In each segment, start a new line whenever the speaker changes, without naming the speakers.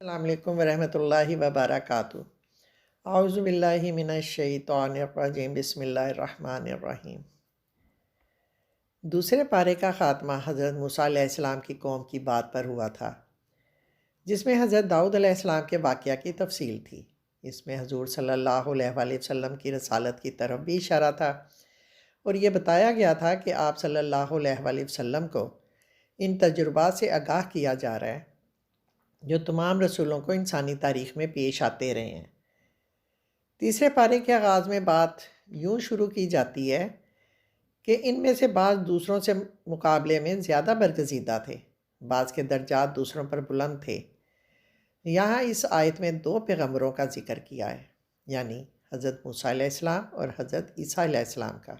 السلام علیکم ورحمۃ اللہ وبرکاتہ۔ اعوذ باللہ من الشیطان الرجیم، بسم اللہ الرحمن الرحیم۔ دوسرے پارے کا خاتمہ حضرت موسیٰ علیہ السلام کی قوم کی بات پر ہوا تھا، جس میں حضرت داؤد علیہ السلام کے واقعہ کی تفصیل تھی۔ اس میں حضور صلی اللہ علیہ وآلہ وسلم کی رسالت کی طرف بھی اشارہ تھا، اور یہ بتایا گیا تھا کہ آپ صلی اللہ علیہ وآلہ وسلم کو ان تجربات سے آگاہ کیا جا رہا ہے جو تمام رسولوں کو انسانی تاریخ میں پیش آتے رہے ہیں۔ تیسرے پارے کے آغاز میں بات یوں شروع کی جاتی ہے کہ ان میں سے بعض دوسروں سے مقابلے میں زیادہ برگزیدہ تھے، بعض کے درجات دوسروں پر بلند تھے۔ یہاں اس آیت میں 2 پیغمبروں کا ذکر کیا ہے، یعنی حضرت موسیٰ علیہ السلام اور حضرت عیسیٰ علیہ السلام کا۔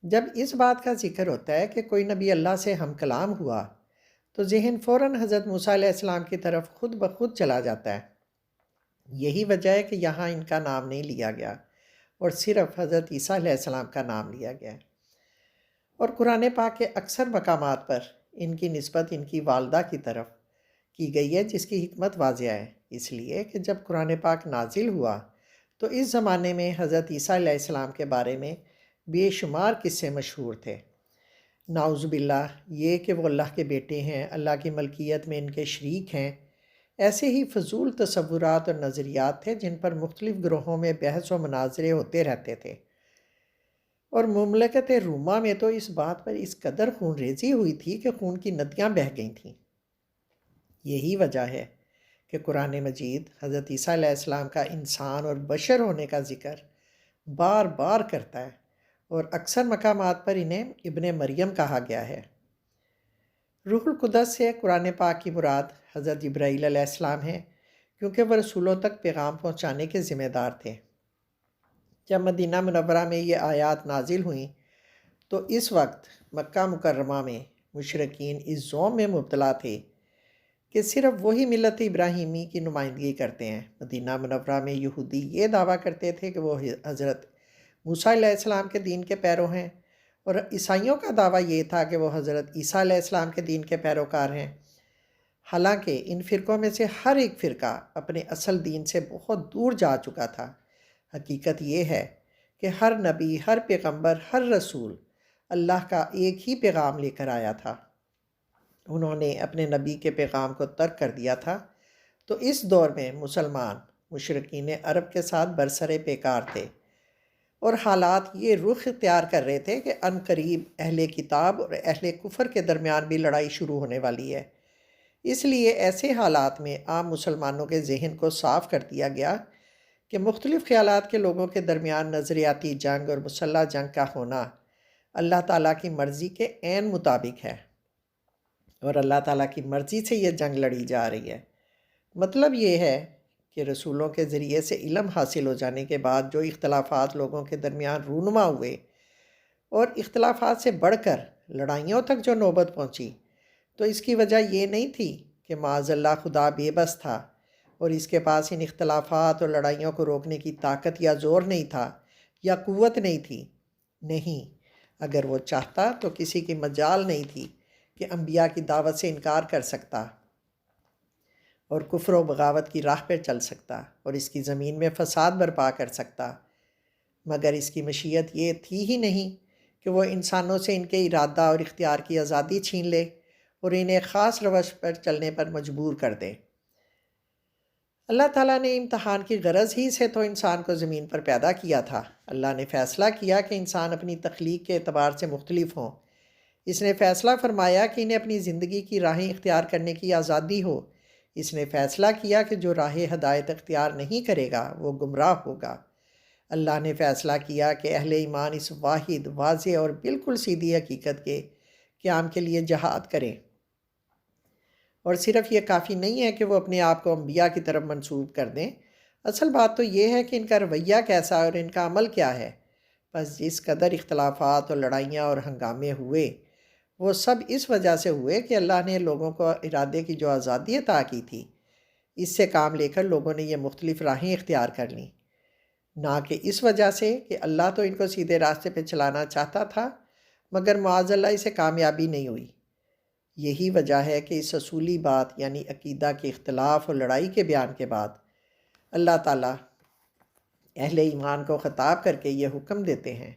جب اس بات کا ذکر ہوتا ہے کہ کوئی نبی اللہ سے ہم کلام ہوا تو ذہن فوراً حضرت موسیٰ علیہ السلام کی طرف خود بخود چلا جاتا ہے۔ یہی وجہ ہے کہ یہاں ان کا نام نہیں لیا گیا اور صرف حضرت عیسیٰ علیہ السلام کا نام لیا گیا ہے، اور قرآن پاک کے اکثر مقامات پر ان کی نسبت ان کی والدہ کی طرف کی گئی ہے، جس کی حکمت واضح ہے، اس لیے کہ جب قرآن پاک نازل ہوا تو اس زمانے میں حضرت عیسیٰ علیہ السلام کے بارے میں بے شمار قصے مشہور تھے۔ نعوذ باللہ، یہ کہ وہ اللہ کے بیٹے ہیں، اللہ کی ملکیت میں ان کے شریک ہیں، ایسے ہی فضول تصورات اور نظریات تھے جن پر مختلف گروہوں میں بحث و مناظرے ہوتے رہتے تھے، اور مملکت روما میں تو اس بات پر اس قدر خون ریزی ہوئی تھی کہ خون کی ندیاں بہہ گئی تھیں۔ یہی وجہ ہے کہ قرآن مجید حضرت عیسیٰ علیہ السلام کا انسان اور بشر ہونے کا ذکر بار بار کرتا ہے، اور اکثر مقامات پر انہیں ابن مریم کہا گیا ہے۔ روح القدس سے قرآن پاک کی مراد حضرت جبرائیل علیہ السلام ہیں، کیونکہ وہ رسولوں تک پیغام پہنچانے کے ذمہ دار تھے۔ جب مدینہ منورہ میں یہ آیات نازل ہوئیں تو اس وقت مکہ مکرمہ میں مشرکین اس ذوم میں مبتلا تھے کہ صرف وہی ملت ابراہیمی کی نمائندگی کرتے ہیں۔ مدینہ منورہ میں یہودی یہ دعویٰ کرتے تھے کہ وہ حضرت موسیٰ علیہ السلام کے دین کے پیرو ہیں، اور عیسائیوں کا دعویٰ یہ تھا کہ وہ حضرت عیسیٰ علیہ السلام کے دین کے پیروکار ہیں۔ حالانکہ ان فرقوں میں سے ہر ایک فرقہ اپنے اصل دین سے بہت دور جا چکا تھا۔ حقیقت یہ ہے کہ ہر نبی، ہر پیغمبر، ہر رسول اللہ کا ایک ہی پیغام لے کر آیا تھا۔ انہوں نے اپنے نبی کے پیغام کو ترک کر دیا تھا، تو اس دور میں مسلمان مشرکین عرب کے ساتھ برسر پیکار تھے، اور حالات یہ رخ اختیار کر رہے تھے کہ عن قریب اہل کتاب اور اہل کفر کے درمیان بھی لڑائی شروع ہونے والی ہے۔ اس لیے ایسے حالات میں عام مسلمانوں کے ذہن کو صاف کر دیا گیا کہ مختلف خیالات کے لوگوں کے درمیان نظریاتی جنگ اور مسلح جنگ کا ہونا اللہ تعالیٰ کی مرضی کے عین مطابق ہے، اور اللہ تعالیٰ کی مرضی سے یہ جنگ لڑی جا رہی ہے۔ مطلب یہ ہے کہ رسولوں کے ذریعے سے علم حاصل ہو جانے کے بعد جو اختلافات لوگوں کے درمیان رونما ہوئے، اور اختلافات سے بڑھ کر لڑائیوں تک جو نوبت پہنچی، تو اس کی وجہ یہ نہیں تھی کہ معاذ اللہ خدا بے بس تھا اور اس کے پاس ان اختلافات اور لڑائیوں کو روکنے کی طاقت یا زور نہیں تھا یا قوت نہیں تھی۔ نہیں، اگر وہ چاہتا تو کسی کی مجال نہیں تھی کہ انبیاء کی دعوت سے انکار کر سکتا اور کفر و بغاوت کی راہ پہ چل سکتا اور اس کی زمین میں فساد برپا کر سکتا، مگر اس کی مشیت یہ تھی ہی نہیں کہ وہ انسانوں سے ان کے ارادہ اور اختیار کی آزادی چھین لے اور انہیں خاص روش پر چلنے پر مجبور کر دے۔ اللہ تعالیٰ نے امتحان کی غرض ہی سے تو انسان کو زمین پر پیدا کیا تھا۔ اللہ نے فیصلہ کیا کہ انسان اپنی تخلیق کے اعتبار سے مختلف ہوں۔ اس نے فیصلہ فرمایا کہ انہیں اپنی زندگی کی راہیں اختیار کرنے کی آزادی ہو۔ اس نے فیصلہ کیا کہ جو راہ ہدایت اختیار نہیں کرے گا وہ گمراہ ہوگا۔ اللہ نے فیصلہ کیا کہ اہل ایمان اس واحد، واضح اور بالکل سیدھی حقیقت کے قیام کے لیے جہاد کریں، اور صرف یہ کافی نہیں ہے کہ وہ اپنے آپ کو انبیاء کی طرف منسوب کر دیں، اصل بات تو یہ ہے کہ ان کا رویہ کیسا ہے اور ان کا عمل کیا ہے۔ بس جس قدر اختلافات اور لڑائیاں اور ہنگامے ہوئے، وہ سب اس وجہ سے ہوئے کہ اللہ نے لوگوں کو ارادے کی جو آزادی عطا کی تھی، اس سے کام لے کر لوگوں نے یہ مختلف راہیں اختیار کر لیں، نہ کہ اس وجہ سے کہ اللہ تو ان کو سیدھے راستے پہ چلانا چاہتا تھا، مگر معاذ اللہ اسے کامیابی نہیں ہوئی۔ یہی وجہ ہے کہ اس اصولی بات یعنی عقیدہ کے اختلاف اور لڑائی کے بیان کے بعد اللہ تعالیٰ اہل ایمان کو خطاب کر کے یہ حکم دیتے ہیں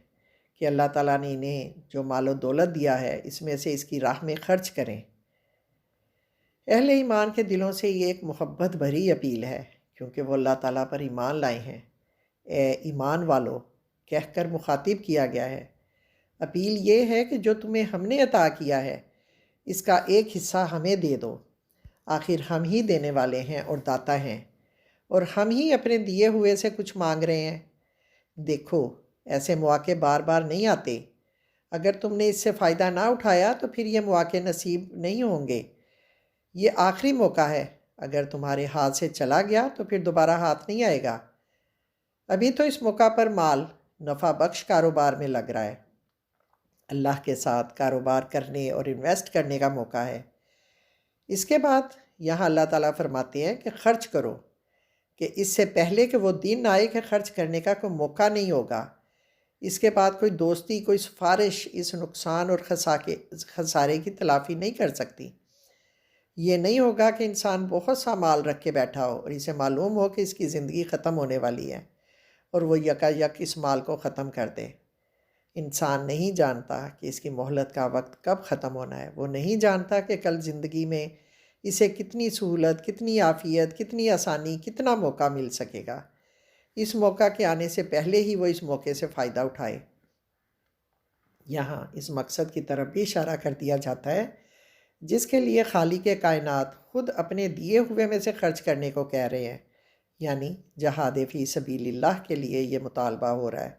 کہ اللہ تعالیٰ نے انہیں جو مال و دولت دیا ہے اس میں سے اس کی راہ میں خرچ کریں۔ اہل ایمان کے دلوں سے یہ ایک محبت بھری اپیل ہے، کیونکہ وہ اللہ تعالیٰ پر ایمان لائے ہیں۔ اے ایمان والو کہہ کر مخاطب کیا گیا ہے۔ اپیل یہ ہے کہ جو تمہیں ہم نے عطا کیا ہے اس کا ایک حصہ ہمیں دے دو، آخر ہم ہی دینے والے ہیں اور داتا ہیں، اور ہم ہی اپنے دیے ہوئے سے کچھ مانگ رہے ہیں۔ دیکھو ایسے مواقع بار بار نہیں آتے، اگر تم نے اس سے فائدہ نہ اٹھایا تو پھر یہ مواقع نصیب نہیں ہوں گے۔ یہ آخری موقع ہے، اگر تمہارے ہاتھ سے چلا گیا تو پھر دوبارہ ہاتھ نہیں آئے گا۔ ابھی تو اس موقع پر مال نفع بخش کاروبار میں لگ رہا ہے، اللہ کے ساتھ کاروبار کرنے اور انویسٹ کرنے کا موقع ہے۔ اس کے بعد یہاں اللہ تعالیٰ فرماتے ہیں کہ خرچ کرو، کہ اس سے پہلے کہ وہ دن آئے کہ خرچ کرنے کا کوئی موقع نہیں ہوگا۔ اس کے بعد کوئی دوستی، کوئی سفارش اس نقصان اور خسارے کی تلافی نہیں کر سکتی۔ یہ نہیں ہوگا کہ انسان بہت سا مال رکھ کے بیٹھا ہو اور اسے معلوم ہو کہ اس کی زندگی ختم ہونے والی ہے اور وہ یکا یک اس مال کو ختم کر دے۔ انسان نہیں جانتا کہ اس کی مہلت کا وقت کب ختم ہونا ہے۔ وہ نہیں جانتا کہ کل زندگی میں اسے کتنی سہولت، کتنی عافیت، کتنی آسانی، کتنا موقع مل سکے گا۔ اس موقع کے آنے سے پہلے ہی وہ اس موقع سے فائدہ اٹھائے۔ یہاں اس مقصد کی طرف بھی اشارہ کر دیا جاتا ہے جس کے لیے خالق کائنات خود اپنے دیے ہوئے میں سے خرچ کرنے کو کہہ رہے ہیں، یعنی جہاد فی سبیل اللہ کے لیے یہ مطالبہ ہو رہا ہے۔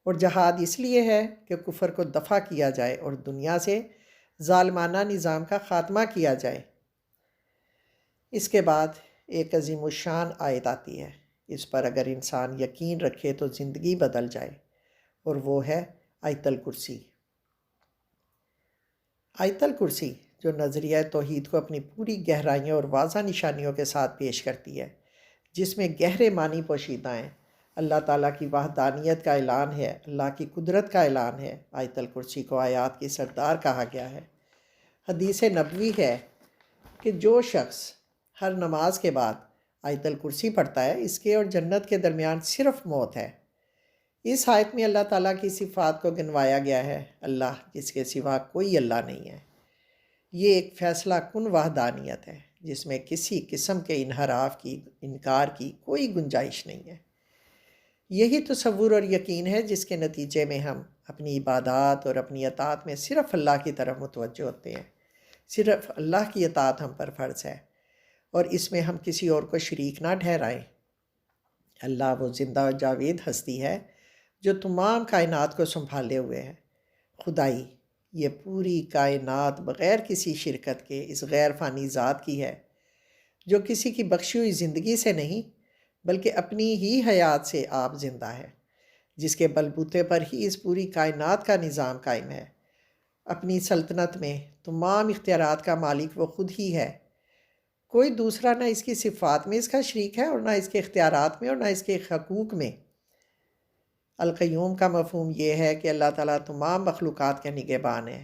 اور جہاد اس لیے ہے کہ کفر کو دفع کیا جائے اور دنیا سے ظالمانہ نظام کا خاتمہ کیا جائے۔ اس کے بعد ایک عظیم الشان آیت آتی ہے، اس پر اگر انسان یقین رکھے تو زندگی بدل جائے، اور وہ ہے آیت الکرسی۔ آیت الکرسی جو نظریہ توحید کو اپنی پوری گہرائیوں اور واضح نشانیوں کے ساتھ پیش کرتی ہے، جس میں گہرے معنی پوشیدہ ہیں۔ اللہ تعالیٰ کی وحدانیت کا اعلان ہے، اللہ کی قدرت کا اعلان ہے۔ آیت الکرسی کو آیات کی سردار کہا گیا ہے۔ حدیث نبوی ہے کہ جو شخص ہر نماز کے بعد آیت الکرسی پڑھتا ہے، اس کے اور جنت کے درمیان صرف موت ہے۔ اس آیت میں اللہ تعالیٰ کی صفات کو گنوایا گیا ہے، اللہ جس کے سوا کوئی اللہ نہیں ہے۔ یہ ایک فیصلہ کن وحدانیت ہے جس میں کسی قسم کے انحراف کی، انکار کی کوئی گنجائش نہیں ہے۔ یہی تصور اور یقین ہے جس کے نتیجے میں ہم اپنی عبادات اور اپنی اطاعت میں صرف اللہ کی طرف متوجہ ہوتے ہیں۔ صرف اللہ کی اطاعت ہم پر فرض ہے اور اس میں ہم کسی اور کو شریک نہ ٹھہرائیں۔ اللہ وہ زندہ و جاوید ہستی ہے جو تمام کائنات کو سنبھالے ہوئے ہے۔ خدائی یہ پوری کائنات بغیر کسی شرکت کے اس غیر فانی ذات کی ہے، جو کسی کی بخشی ہوئی زندگی سے نہیں بلکہ اپنی ہی حیات سے آپ زندہ ہے، جس کے بلبوتے پر ہی اس پوری کائنات کا نظام قائم ہے۔ اپنی سلطنت میں تمام اختیارات کا مالک وہ خود ہی ہے۔ کوئی دوسرا نہ اس کی صفات میں اس کا شریک ہے اور نہ اس کے اختیارات میں اور نہ اس کے حقوق میں۔ القیوم کا مفہوم یہ ہے کہ اللہ تعالیٰ تمام مخلوقات کے نگہبان ہے،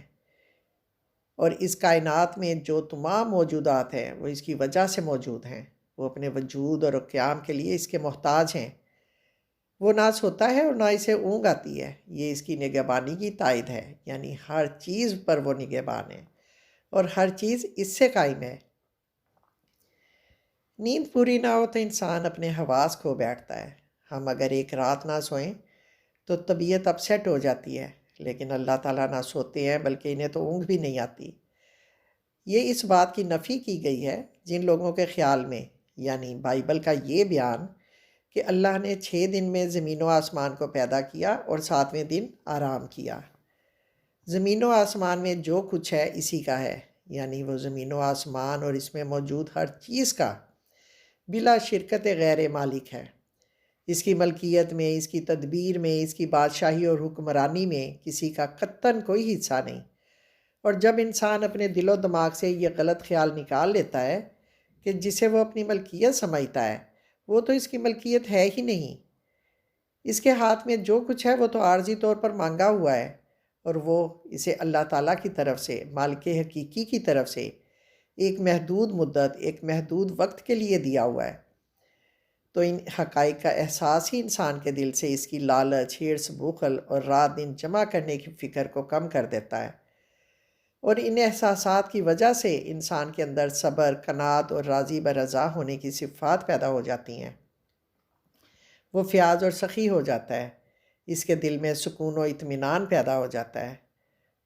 اور اس کائنات میں جو تمام موجودات ہیں وہ اس کی وجہ سے موجود ہیں۔ وہ اپنے وجود اور قیام کے لیے اس کے محتاج ہیں۔ وہ نہ سوتا ہے اور نہ اسے اونگ آتی ہے۔ یہ اس کی نگہبانی کی تائید ہے، یعنی ہر چیز پر وہ نگہبان ہے اور ہر چیز اس سے قائم ہے۔ نیند پوری نہ ہو تو انسان اپنے حواس کھو بیٹھتا ہے۔ ہم اگر ایک رات نہ سوئیں تو طبیعت اپسیٹ ہو جاتی ہے، لیکن اللہ تعالیٰ نہ سوتے ہیں بلکہ انہیں تو اونگ بھی نہیں آتی۔ یہ اس بات کی نفی کی گئی ہے جن لوگوں کے خیال میں، یعنی بائبل کا یہ بیان کہ اللہ نے 6 دن میں زمین و آسمان کو پیدا کیا اور 7ویں دن آرام کیا۔ زمین و آسمان میں جو کچھ ہے اسی کا ہے، یعنی وہ زمین و آسمان اور اس میں موجود ہر چیز کا بلا شرکت غیر مالک ہے۔ اس کی ملکیت میں، اس کی تدبیر میں، اس کی بادشاہی اور حکمرانی میں کسی کا قطعاً کوئی حصہ نہیں۔ اور جب انسان اپنے دل و دماغ سے یہ غلط خیال نکال لیتا ہے کہ جسے وہ اپنی ملکیت سمجھتا ہے وہ تو اس کی ملکیت ہے ہی نہیں، اس کے ہاتھ میں جو کچھ ہے وہ تو عارضی طور پر مانگا ہوا ہے، اور وہ اسے اللہ تعالیٰ کی طرف سے، مالک حقیقی کی طرف سے ایک محدود مدت، ایک محدود وقت کے لیے دیا ہوا ہے، تو ان حقائق کا احساس ہی انسان کے دل سے اس کی لالچ، حرص، بخل اور رات دن جمع کرنے کی فکر کو کم کر دیتا ہے، اور ان احساسات کی وجہ سے انسان کے اندر صبر، قناعت اور راضی برضا ہونے کی صفات پیدا ہو جاتی ہیں۔ وہ فیاض اور سخی ہو جاتا ہے، اس کے دل میں سکون و اطمینان پیدا ہو جاتا ہے،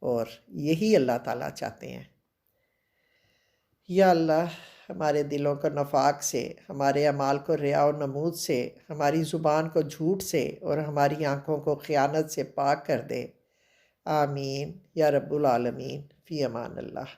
اور یہی اللہ تعالیٰ چاہتے ہیں۔ یا اللہ، ہمارے دلوں کو نفاق سے، ہمارے اعمال کو ریا و نمود سے، ہماری زبان کو جھوٹ سے اور ہماری آنکھوں کو خیانت سے پاک کر دے۔ آمین یا رب العالمین۔ فی امان اللہ۔